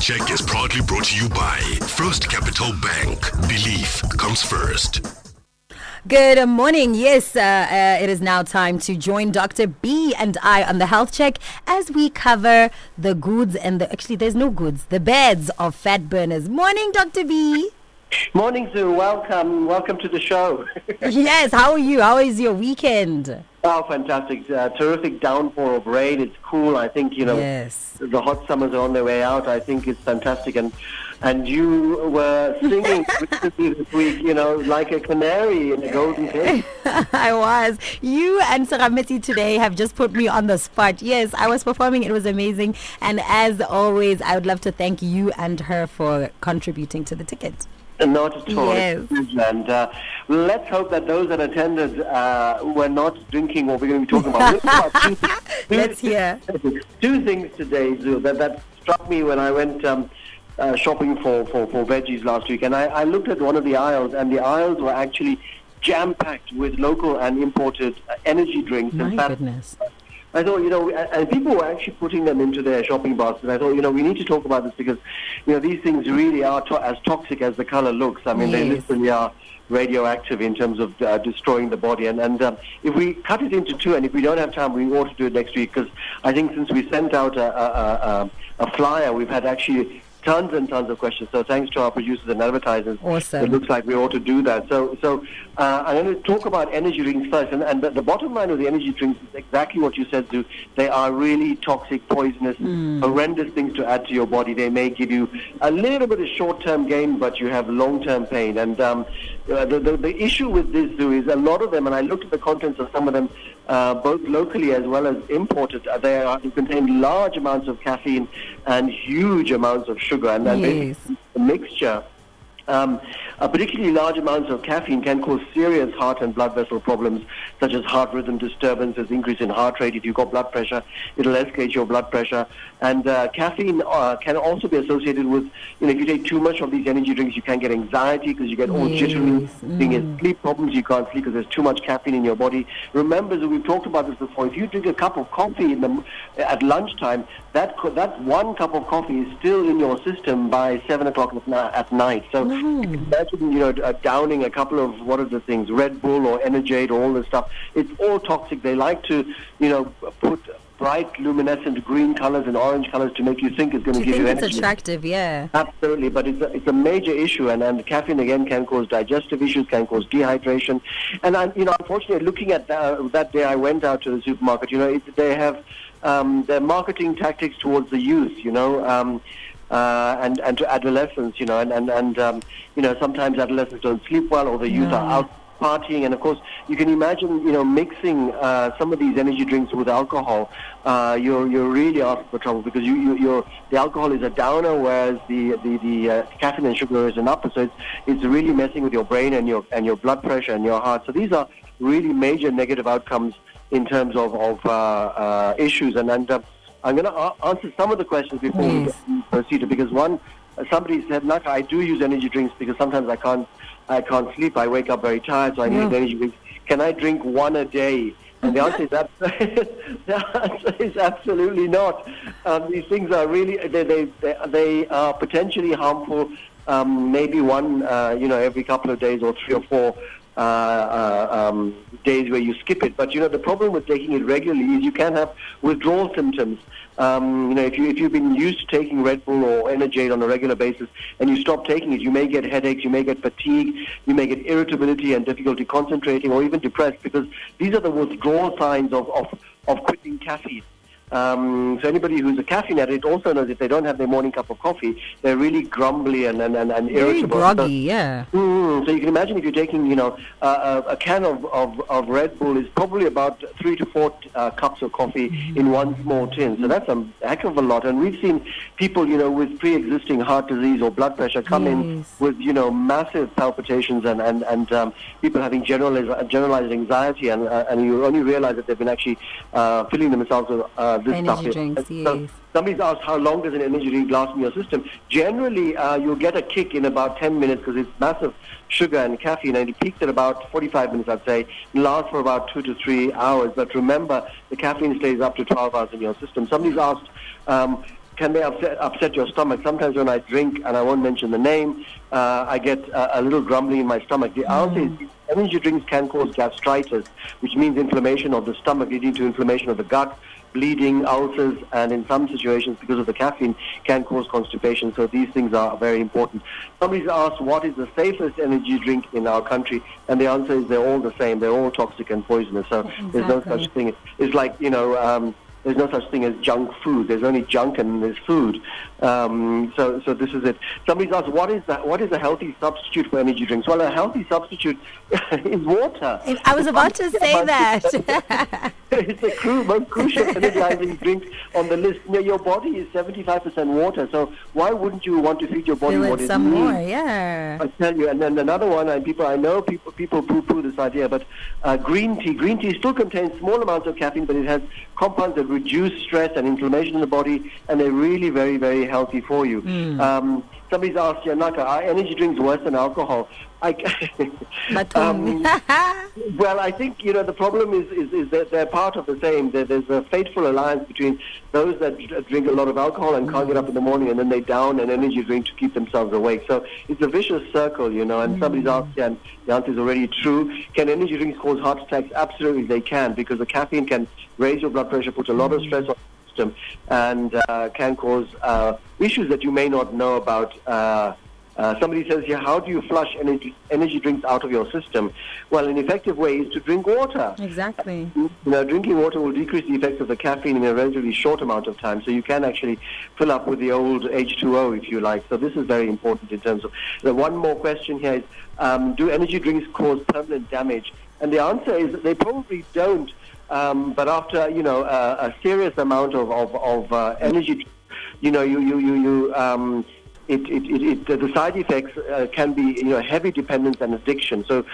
Check is proudly brought to you by First Capital Bank. Belief comes first. Good morning. Yes, it is now time to join Dr. B and I on the health check as we cover the goods and actually there's no goods, the bads of fat burners. Morning, Dr. B. Morning, Sue. Welcome to the show. Yes, how are you? How is your weekend? Oh, fantastic. Terrific downpour of rain. It's cool. I think, Yes. The hot summers are on their way out. I think it's fantastic. And you were singing recently this week, like a canary in a golden cage. I was. You and Sarameti today have just put me on the spot. Yes, I was performing. It was amazing. And as always, I would love to thank you and her for contributing to the ticket. Not at all. Yes. And let's hope that those that attended were not drinking what we're going to be talking about. Let's hear. Two things today, Zoo, that struck me when I went shopping for veggies last week. And I looked at one of the aisles, and the aisles were actually jam-packed with local and imported energy drinks. My goodness. I thought, and people were actually putting them into their shopping baskets. I thought, we need to talk about this because, these things really are as toxic as the color looks. I mean, They literally are radioactive in terms of destroying the body. And if we cut it into two, and if we don't have time, we ought to do it next week because I think since we sent out a flyer, we've had actually tons and tons of questions. So thanks to our producers and advertisers. Awesome. It looks like we ought to do that. So I'm going to talk about energy drinks first. And the bottom line of the energy drinks is exactly what you said, Sue. They are really toxic, poisonous, horrendous things to add to your body. They may give you a little bit of short-term gain, but you have long-term pain. And the issue with this, Sue, is a lot of them, and I looked at the contents of some of them, both locally as well as imported, they contain large amounts of caffeine and huge amounts of sugar. And then basically the mixture, particularly large amounts of caffeine can cause serious heart and blood vessel problems such as heart rhythm disturbances, increase in heart rate. If you've got blood pressure, it'll escalate your blood pressure. And caffeine can also be associated with, if you take too much of these energy drinks, you can get anxiety because you get all jittery, you get sleep problems, you can't sleep because there's too much caffeine in your body. Remember, as we've talked about this before, if you drink a cup of coffee at lunchtime, that one cup of coffee is still in your system by 7 o'clock at night. So imagine, downing a couple of, what are the things, Red Bull or Energade or all this stuff. It's all toxic. They like to, put bright, luminescent green colors and orange colors to make you think it's going to give you energy. It's attractive, yeah. Absolutely, but it's a major issue, and caffeine again can cause digestive issues, can cause dehydration. And unfortunately, looking at that day, I went out to the supermarket. They have their marketing tactics towards the youth, and to adolescents, and sometimes adolescents don't sleep well, or the youth are out partying, and of course you can imagine, mixing some of these energy drinks with alcohol. You're really asking for trouble because the alcohol is a downer, whereas the caffeine and sugar is an upper. So it's really messing with your brain and your blood pressure and your heart. So these are really major negative outcomes in terms of issues. And I'm going to answer some of the questions before we proceed, because somebody said, "Look, I do use energy drinks because sometimes I can't sleep. I wake up very tired, so I need energy drinks. Can I drink one a day?" And the answer is absolutely not. These things are really they are potentially harmful. Maybe one every couple of days or 3 or 4 days where you skip it. But the problem with taking it regularly is you can have withdrawal symptoms. If you've been used to taking Red Bull or Energade on a regular basis and you stop taking it, you may get headaches, you may get fatigue, you may get irritability and difficulty concentrating, or even depressed, because these are the withdrawal signs of quitting caffeine. So anybody who's a caffeine addict also knows if they don't have their morning cup of coffee, they're really grumbly and irritable. Very groggy, yeah. So you can imagine if you're taking, a can of Red Bull is probably about 3 to 4 cups of coffee in one small tin. So that's a heck of a lot. And we've seen people, with pre-existing heart disease or blood pressure come in with, massive palpitations and people having generalized anxiety, and you only realize that they've been actually filling themselves with this energy stuff. drinks, So somebody's asked how long does an energy drink last in your system. Generally, you'll get a kick in about 10 minutes because it's massive sugar and caffeine, and it peaks at about 45 minutes, I'd say. It lasts for about 2 to 3 hours. But remember, the caffeine stays up to 12 hours in your system. Somebody's asked, can they upset your stomach? Sometimes when I drink, and I won't mention the name, I get a little grumbling in my stomach. The answer is energy drinks can cause gastritis, which means inflammation of the stomach, leading to inflammation of the gut, bleeding, ulcers, and in some situations, because of the caffeine, can cause constipation. So these things are very important. Somebody's asked, what is the safest energy drink in our country? And the answer is they're all the same. They're all toxic and poisonous. So there's no such thing. It's like, there's no such thing as junk food. There's only junk and there's food. So this is it. Somebody's asked, what is a healthy substitute for energy drinks? Well, a healthy substitute is water. I was about to say that. It's the most crucial energizing drink on the list. Your body is 75% water, so why wouldn't you want to feed your body what it some needs? more, yeah. I tell you, and then another one, and I know people poo-poo this idea, but green tea. Green tea still contains small amounts of caffeine, but it has compounds that reduce stress and inflammation in the body, and they're really very, very healthy for you. Somebody's asked, Yanaka, are energy drinks worse than alcohol? Well, I think, the problem is that they're part of the same. There's a fateful alliance between those that drink a lot of alcohol and can't get up in the morning, and then they down an energy drink to keep themselves awake. So it's a vicious circle, and somebody's asked, and the answer is already true. Can energy drinks cause heart attacks? Absolutely they can, because the caffeine can raise your blood pressure, put a lot of stress on the system, and can cause issues that you may not know about. Somebody says here, how do you flush energy drinks out of your system? Well, an effective way is to drink water. Exactly. Drinking water will decrease the effects of the caffeine in a relatively short amount of time, so you can actually fill up with the old H2O if you like. So this is very important in terms of... one more question here is, do energy drinks cause permanent damage? And the answer is they probably don't, but after, a serious amount of energy, the side effects can be, heavy dependence and addiction. So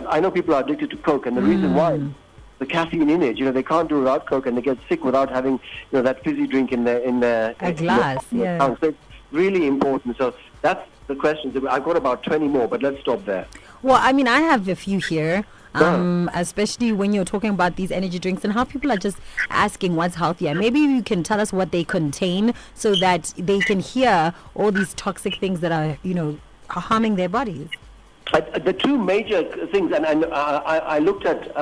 I know people are addicted to Coke, and the reason why is the caffeine in it. They can't do without Coke, and they get sick without having, that fizzy drink in their a glass. Yeah. So it's really important. So that's the questions. I've got about 20 more, but let's stop there. Well, I mean, I have a few here. Especially when you're talking about these energy drinks and how people are just asking what's healthier. Maybe you can tell us what they contain so that they can hear all these toxic things that are, are harming their bodies. The two major things, and I looked at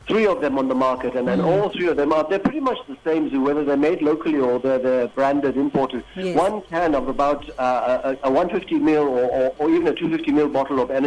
3 of them on the market, and then all 3 of them they're pretty much the same, Zoo, whether they're made locally or they're branded, imported. Yes. One can of about a 150 ml or even a 250 ml bottle of an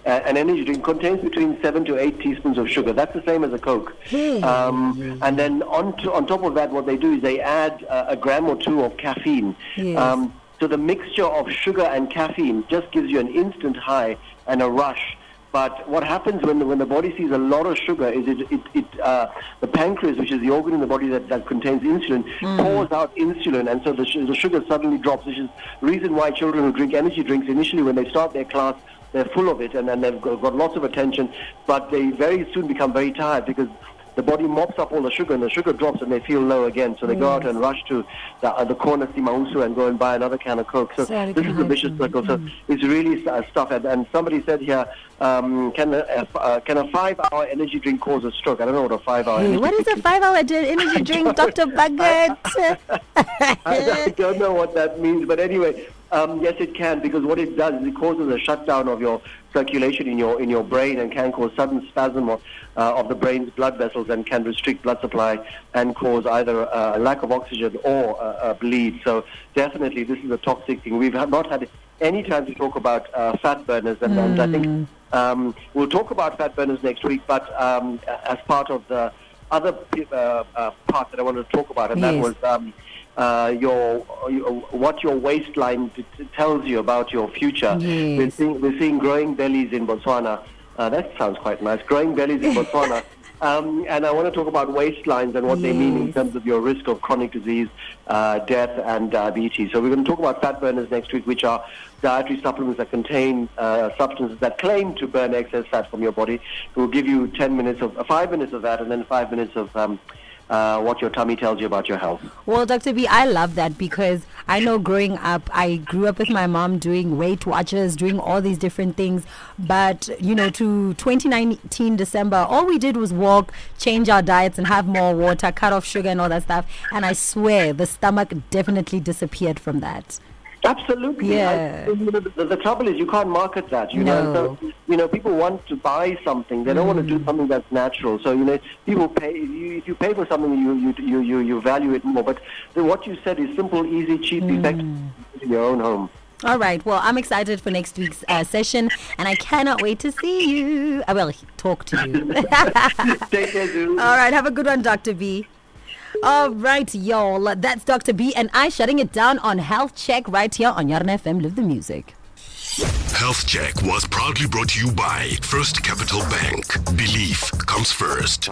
energy drink contains between 7 to 8 teaspoons of sugar. That's the same as a Coke. And then on top of that, what they do is they add a gram or 2 of caffeine. Yes. So the mixture of sugar and caffeine just gives you an instant high and a rush. But what happens when the body sees a lot of sugar is the pancreas, which is the organ in the body that contains insulin, pours out insulin, and so the sugar suddenly drops, which is the reason why children who drink energy drinks initially, when they start their class, they're full of it, and then they've got lots of attention, but they very soon become very tired because the body mops up all the sugar, and the sugar drops, and they feel low again. So they go out and rush to the corner Simausu and go and buy another can of Coke. So this is a vicious circle. So it's really stuff. And somebody said here, can a 5-hour energy drink cause a stroke? I don't know what a 5-hour energy What is a 5-hour energy drink, Dr. Buggett? I don't know what that means. But anyway, yes, it can, because what it does is it causes a shutdown of your circulation in your brain and can cause sudden spasm of the brain's blood vessels and can restrict blood supply and cause either a lack of oxygen or a bleed. So definitely this is a toxic thing. We've not had any time to talk about fat burners, and I think we'll talk about fat burners next week, but as part of the other part that I wanted to talk about, and that was what your waistline tells you about your future. Yes. We're seeing growing bellies in Botswana. That sounds quite nice. Growing bellies in Botswana. And I want to talk about waistlines and what they mean in terms of your risk of chronic disease, death, and diabetes. So we're going to talk about fat burners next week, which are dietary supplements that contain substances that claim to burn excess fat from your body. We'll give you 5 minutes of that, and then 5 minutes of what your tummy tells you about your health. Well, Dr. B, I love that because I know growing up, I grew up with my mom doing Weight Watchers, doing all these different things. But, you know, to 2019 December, all we did was walk, change our diets and have more water, cut off sugar and all that stuff. And I swear the stomach definitely disappeared from that. Absolutely. Yeah. The trouble is you can't market that, you No. know. So, you know, people want to buy something. They don't want to do something that's natural. So, you know, people pay. If you pay for something, you value it more. But what you said is simple, easy, cheap, effective in your own home. All right. Well, I'm excited for next week's session, and I cannot wait to see you. I will talk to you. Take care, dude. All right. Have a good one, Dr. B. All right, y'all. That's Dr. B and I shutting it down on Health Check right here on Yarn FM. Live the music. Health Check was proudly brought to you by First Capital Bank. Belief comes first.